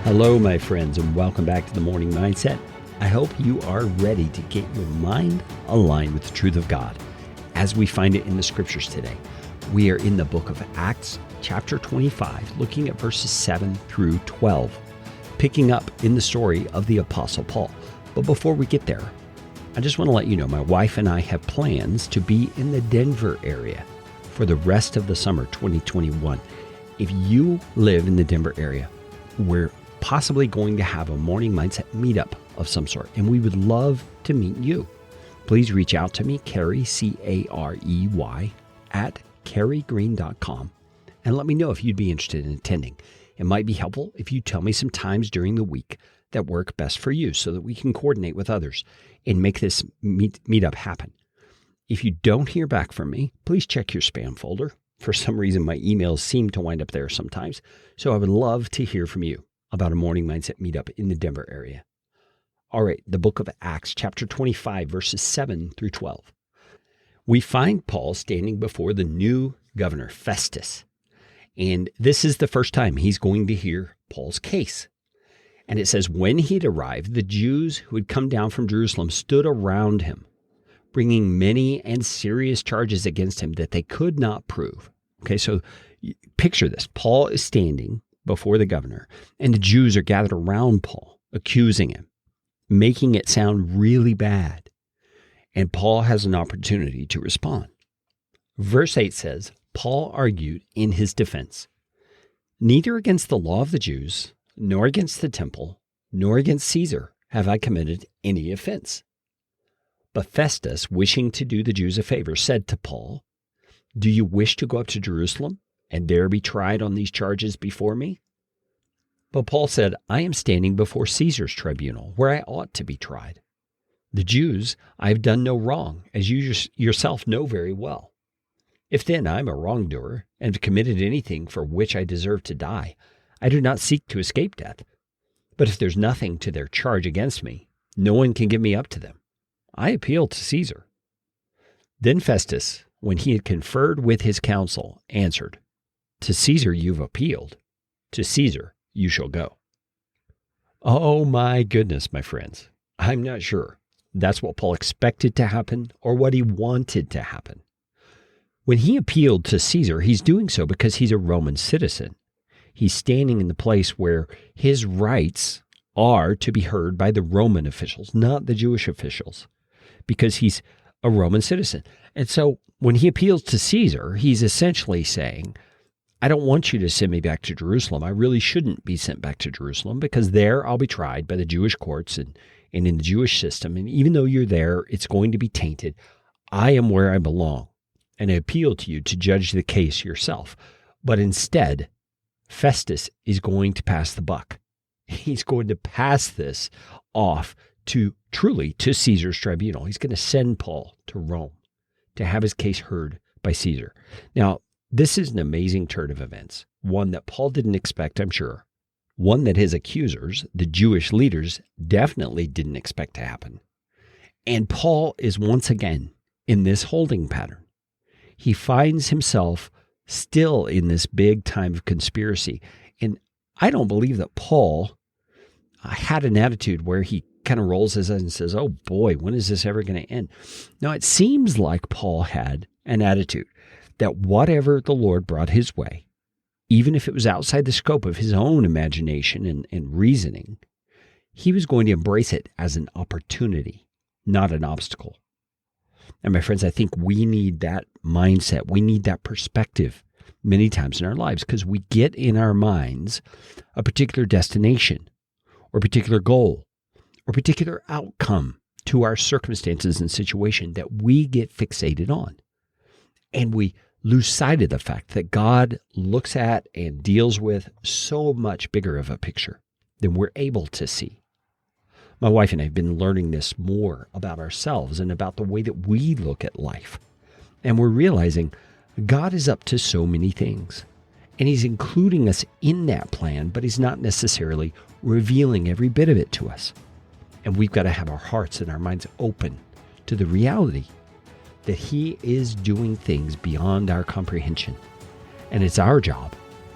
Hello, my friends, and welcome back to the Morning Mindset. I hope you are ready to get your mind aligned with the truth of God as we find it in the scriptures today. We are in the book of Acts, chapter 25, looking at verses 7 through 12, picking up in the story of the Apostle Paul. But before we get there, I just want to let you know my wife and I have plans to be in the Denver area for the rest of the summer 2021. If you live in the Denver area, we're possibly going to have a Morning Mindset meetup of some sort, and we would love to meet you. Please reach out to me, Carey, C-A-R-E-Y, at careygreen.com, and let me know if you'd be interested in attending. It might be helpful if you tell me some times during the week that work best for you so that we can coordinate with others and make this meetup happen. If you don't hear back from me, please check your spam folder. For some reason, my emails seem to wind up there sometimes, so I would love to hear from you about a Morning Mindset meetup in the Denver area. All right, the book of Acts, chapter 25, verses 7 through 12. We find Paul standing before the new governor, Festus, and this is the first time he's going to hear Paul's case. And it says, when he'd arrived, the Jews who had come down from Jerusalem stood around him, bringing many and serious charges against him that they could not prove. Okay, so picture this. Paul is standing before the governor, and the Jews are gathered around Paul, accusing him, making it sound really bad. And Paul has an opportunity to respond. Verse 8 says, Paul argued in his defense, "Neither against the law of the Jews, nor against the temple, nor against Caesar have I committed any offense." But Festus, wishing to do the Jews a favor, said to Paul, "Do you wish to go up to Jerusalem and there be tried on these charges before me?" But Paul said, "I am standing before Caesar's tribunal, where I ought to be tried. The Jews, I have done no wrong, as you yourself know very well. If then I am a wrongdoer and have committed anything for which I deserve to die, I do not seek to escape death. But if there's nothing to their charge against me, no one can give me up to them. I appeal to Caesar." Then Festus, when he had conferred with his council, answered, "To Caesar you've appealed. To Caesar you shall go." Oh my goodness, my friends. I'm not sure that's what Paul expected to happen or what he wanted to happen. When he appealed to Caesar, he's doing so because he's a Roman citizen. He's standing in the place where his rights are to be heard by the Roman officials, not the Jewish officials, because he's a Roman citizen. And so when he appeals to Caesar, he's essentially saying, I don't want you to send me back to Jerusalem. I really shouldn't be sent back to Jerusalem because there I'll be tried by the Jewish courts and in the Jewish system. And even though you're there, it's going to be tainted. I am where I belong. And I appeal to you to judge the case yourself. But instead, Festus is going to pass the buck. He's going to pass this off to Caesar's tribunal. He's going to send Paul to Rome to have his case heard by Caesar. Now, this is an amazing turn of events, one that Paul didn't expect, I'm sure, one that his accusers, the Jewish leaders, definitely didn't expect to happen. And Paul is once again in this holding pattern. He finds himself still in this big time of conspiracy. And I don't believe that Paul had an attitude where he kind of rolls his eyes and says, oh boy, when is this ever going to end? Now, it seems like Paul had an attitude that whatever the Lord brought his way, even if it was outside the scope of his own imagination and reasoning, he was going to embrace it as an opportunity, not an obstacle. And my friends, I think we need that mindset. We need that perspective many times in our lives because we get in our minds a particular destination or particular goal or particular outcome to our circumstances and situation that we get fixated on. And we lose sight of the fact that God looks at and deals with so much bigger of a picture than we're able to see. My wife and I have been learning this more about ourselves and about the way that we look at life. And we're realizing God is up to so many things. And he's including us in that plan, but he's not necessarily revealing every bit of it to us. And we've got to have our hearts and our minds open to the reality that he is doing things beyond our comprehension. And it's our job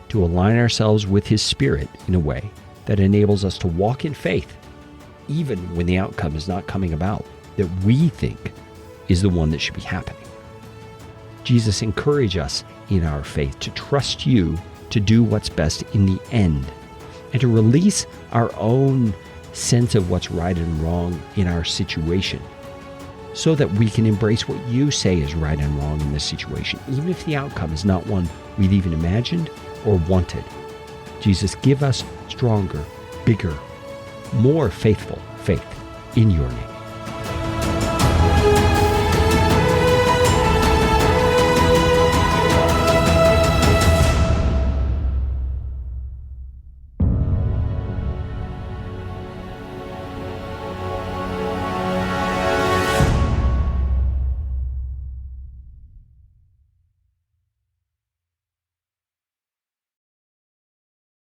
to align ourselves with his spirit in a way that enables us to walk in faith, even when the outcome is not coming about that we think is the one that should be happening. Jesus, encourage us in our faith to trust you to do what's best in the end, and to release our own sense of what's right and wrong in our situation, so that we can embrace what you say is right and wrong in this situation, even if the outcome is not one we'd even imagined or wanted. Jesus, give us stronger, bigger, more faithful faith in your name.